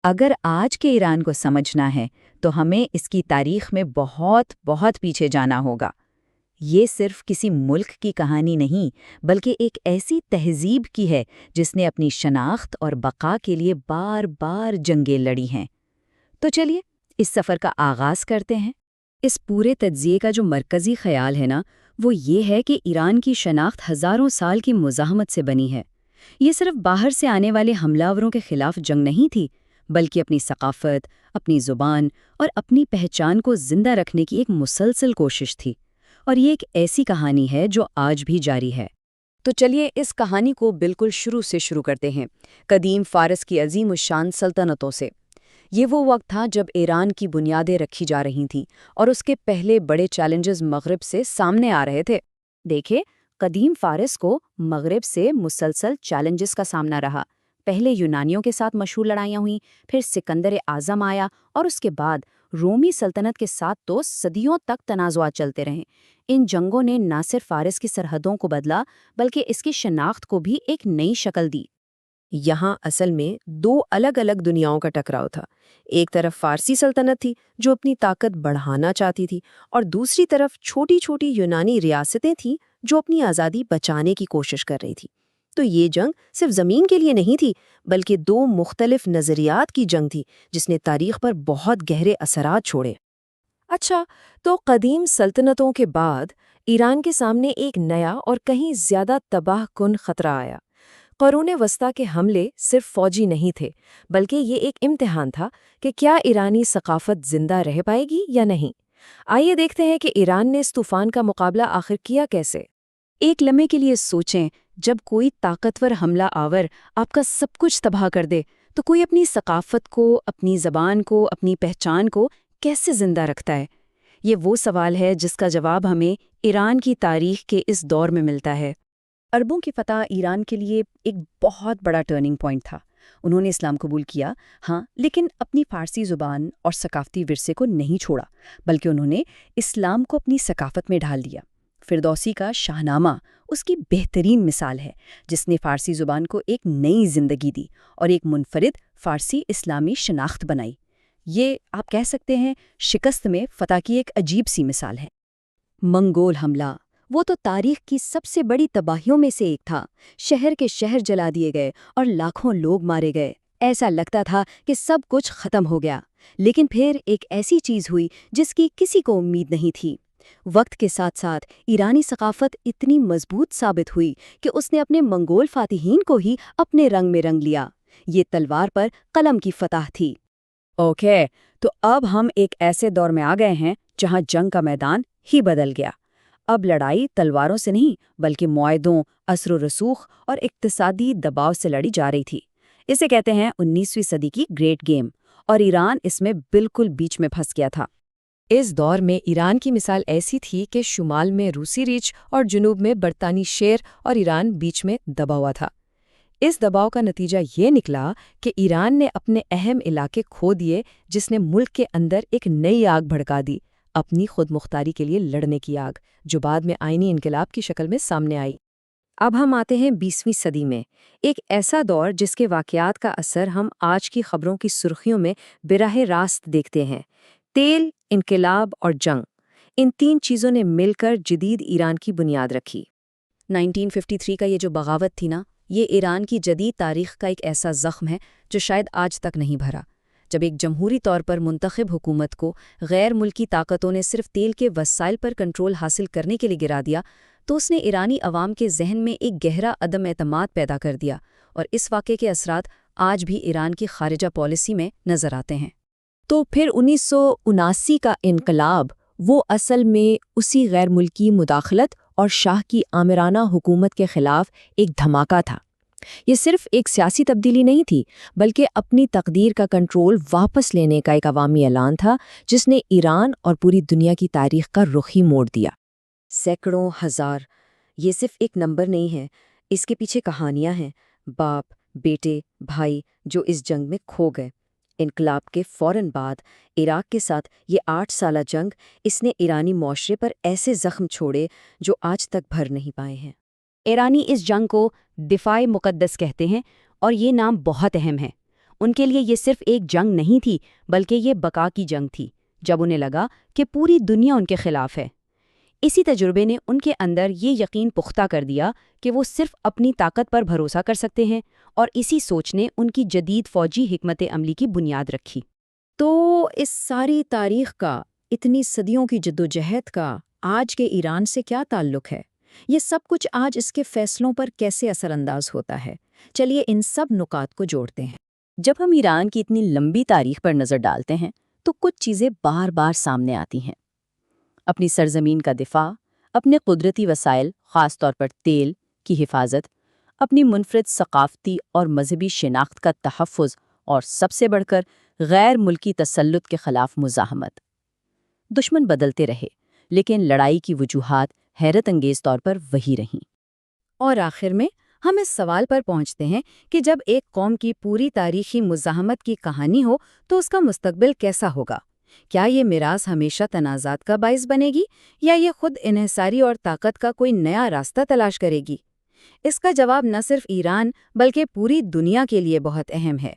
اگر آج کے ایران کو سمجھنا ہے تو ہمیں اس کی تاریخ میں بہت بہت پیچھے جانا ہوگا۔ یہ صرف کسی ملک کی کہانی نہیں، بلکہ ایک ایسی تہذیب کی ہے جس نے اپنی شناخت اور بقا کے لیے بار بار جنگیں لڑی ہیں۔ تو چلیے اس سفر کا آغاز کرتے ہیں۔ اس پورے تجزیے کا جو مرکزی خیال ہے نا، وہ یہ ہے کہ ایران کی شناخت ہزاروں سال کی مزاحمت سے بنی ہے۔ یہ صرف باہر سے آنے والے حملہ آوروں کے خلاف جنگ نہیں تھی، بلکہ اپنی ثقافت، اپنی زبان اور اپنی پہچان کو زندہ رکھنے کی ایک مسلسل کوشش تھی۔ اور یہ ایک ایسی کہانی ہے جو آج بھی جاری ہے۔ تو چلیے اس کہانی کو بالکل شروع سے شروع کرتے ہیں، قدیم فارس کی عظیم الشان سلطنتوں سے۔ یہ وہ وقت تھا جب ایران کی بنیادیں رکھی جا رہی تھیں اور اس کے پہلے بڑے چیلنجز مغرب سے سامنے آ رہے تھے۔ دیکھیں، قدیم فارس کو مغرب سے مسلسل چیلنجز کا سامنا رہا۔ پہلے یونانیوں کے ساتھ مشہور لڑائیاں ہوئیں، پھر سکندر اعظم آیا اور اس کے بعد رومی سلطنت کے ساتھ تو صدیوں تک تنازعات چلتے رہے۔ ان جنگوں نے نہ صرف فارس کی سرحدوں کو بدلا، بلکہ اس کی شناخت کو بھی ایک نئی شکل دی۔ یہاں اصل میں دو الگ الگ دنیاؤں کا ٹکراؤ تھا۔ ایک طرف فارسی سلطنت تھی جو اپنی طاقت بڑھانا چاہتی تھی، اور دوسری طرف چھوٹی چھوٹی یونانی ریاستیں تھیں جو اپنی آزادی بچانے کی کوشش کر رہی تھی۔ تو یہ جنگ صرف زمین کے لیے نہیں تھی، بلکہ دو مختلف نظریات کی جنگ تھی جس نے تاریخ پر بہت گہرے اثرات چھوڑے۔ اچھا، تو قدیم سلطنتوں کے بعد ایران کے سامنے ایک نیا اور کہیں زیادہ تباہ کن خطرہ آیا۔ قرون وسطیٰ کے حملے صرف فوجی نہیں تھے، بلکہ یہ ایک امتحان تھا کہ کیا ایرانی ثقافت زندہ رہ پائے گی یا نہیں۔ آئیے دیکھتے ہیں کہ ایران نے اس طوفان کا مقابلہ آخر کیا کیسے۔ ایک لمحے کے لیے سوچیں، جب کوئی طاقتور حملہ آور آپ کا سب کچھ تباہ کر دے تو کوئی اپنی ثقافت کو، اپنی زبان کو، اپنی پہچان کو کیسے زندہ رکھتا ہے؟ یہ وہ سوال ہے جس کا جواب ہمیں ایران کی تاریخ کے اس دور میں ملتا ہے۔ عربوں کی فتح ایران کے لیے ایک بہت بڑا ٹرننگ پوائنٹ تھا۔ انہوں نے اسلام قبول کیا، ہاں، لیکن اپنی فارسی زبان اور ثقافتی ورثے کو نہیں چھوڑا، بلکہ انہوں نے اسلام کو اپنی ثقافت میں ڈھال دیا۔ فردوسی کا شاہ نامہ اس کی بہترین مثال ہے، جس نے فارسی زبان کو ایک نئی زندگی دی اور ایک منفرد فارسی اسلامی شناخت بنائی۔ یہ آپ کہہ سکتے ہیں شکست میں فتح کی ایک عجیب سی مثال ہے۔ منگول حملہ، وہ تو تاریخ کی سب سے بڑی تباہیوں میں سے ایک تھا۔ شہر کے شہر جلا دیے گئے اور لاکھوں لوگ مارے گئے۔ ایسا لگتا تھا کہ سب کچھ ختم ہو گیا، لیکن پھر ایک ایسی چیز ہوئی جس کی کسی کو امید نہیں تھی۔ وقت کے ساتھ ساتھ ایرانی ثقافت اتنی مضبوط ثابت ہوئی کہ اس نے اپنے منگول فاتحین کو ہی اپنے رنگ میں رنگ لیا۔ یہ تلوار پر قلم کی فتح تھی۔ اوکے، تو اب ہم ایک ایسے دور میں آ گئے ہیں جہاں جنگ کا میدان ہی بدل گیا۔ اب لڑائی تلواروں سے نہیں، بلکہ معاہدوں، اثر و رسوخ اور اقتصادی دباؤ سے لڑی جا رہی تھی۔ اسے کہتے ہیں 19ویں صدی کی گریٹ گیم، اور ایران اس میں بالکل بیچ میں پھنس گیا تھا۔ اس دور میں ایران کی مثال ایسی تھی کہ شمال میں روسی ریچھ اور جنوب میں برطانوی شیر، اور ایران بیچ میں دبا ہوا تھا۔ اس دباؤ کا نتیجہ یہ نکلا کہ ایران نے اپنے اہم علاقے کھو دیے، جس نے ملک کے اندر ایک نئی آگ بھڑکا دی، اپنی خود مختاری کے لیے لڑنے کی آگ، جو بعد میں آئینی انقلاب کی شکل میں سامنے آئی۔ اب ہم آتے ہیں 20ویں صدی میں، ایک ایسا دور جس کے واقعات کا اثر ہم آج کی خبروں کی سرخیوں میں براہ راست دیکھتے ہیں۔ تیل، انقلاب اور جنگ، ان تین چیزوں نے مل کر جدید ایران کی بنیاد رکھی۔ 1953 کا یہ جو بغاوت تھی نا، یہ ایران کی جدید تاریخ کا ایک ایسا زخم ہے جو شاید آج تک نہیں بھرا۔ جب ایک جمہوری طور پر منتخب حکومت کو غیر ملکی طاقتوں نے صرف تیل کے وسائل پر کنٹرول حاصل کرنے کے لیے گرا دیا، تو اس نے ایرانی عوام کے ذہن میں ایک گہرا عدم اعتماد پیدا کر دیا، اور اس واقعے کے اثرات آج بھی ایران کی خارجہ پالیسی میں نظر آتے ہیں۔ تو پھر 1979 کا انقلاب، وہ اصل میں اسی غیر ملکی مداخلت اور شاہ کی آمرانہ حکومت کے خلاف ایک دھماکہ تھا۔ یہ صرف ایک سیاسی تبدیلی نہیں تھی، بلکہ اپنی تقدیر کا کنٹرول واپس لینے کا ایک عوامی اعلان تھا جس نے ایران اور پوری دنیا کی تاریخ کا رخ ہی موڑ دیا۔ سینکڑوں ہزار، یہ صرف ایک نمبر نہیں ہے، اس کے پیچھے کہانیاں ہیں، باپ، بیٹے، بھائی جو اس جنگ میں کھو گئے۔ انقلاب کے فوراً بعد عراق کے ساتھ یہ 8 سالہ جنگ، اس نے ایرانی معاشرے پر ایسے زخم چھوڑے جو آج تک بھر نہیں پائے ہیں۔ ایرانی اس جنگ کو دفاع مقدس کہتے ہیں، اور یہ نام بہت اہم ہے۔ ان کے لیے یہ صرف ایک جنگ نہیں تھی بلکہ یہ بقا کی جنگ تھی، جب انہیں لگا کہ پوری دنیا ان کے خلاف ہے۔ اسی تجربے نے ان کے اندر یہ یقین پختہ کر دیا کہ وہ صرف اپنی طاقت پر بھروسہ کر سکتے ہیں، اور اسی سوچ نے ان کی جدید فوجی حکمت عملی کی بنیاد رکھی۔ تو اس ساری تاریخ کا، اتنی صدیوں کی جدوجہد کا آج کے ایران سے کیا تعلق ہے؟ یہ سب کچھ آج اس کے فیصلوں پر کیسے اثر انداز ہوتا ہے؟ چلیے ان سب نکات کو جوڑتے ہیں۔ جب ہم ایران کی اتنی لمبی تاریخ پر نظر ڈالتے ہیں تو کچھ چیزیں بار بار سامنے آتی ہیں۔ اپنی سرزمین کا دفاع، اپنے قدرتی وسائل خاص طور پر تیل کی حفاظت، اپنی منفرد ثقافتی اور مذہبی شناخت کا تحفظ، اور سب سے بڑھ کر غیر ملکی تسلط کے خلاف مزاحمت۔ دشمن بدلتے رہے لیکن لڑائی کی وجوہات حیرت انگیز طور پر وہی رہیں۔ اور آخر میں ہم اس سوال پر پہنچتے ہیں کہ جب ایک قوم کی پوری تاریخی مزاحمت کی کہانی ہو تو اس کا مستقبل کیسا ہوگا؟ کیا یہ میراث ہمیشہ تنازعات کا باعث بنے گی یا یہ خود انحصاری اور طاقت کا کوئی نیا راستہ تلاش کرے گی؟ اس کا جواب نہ صرف ایران بلکہ پوری دنیا کے لیے بہت اہم ہے۔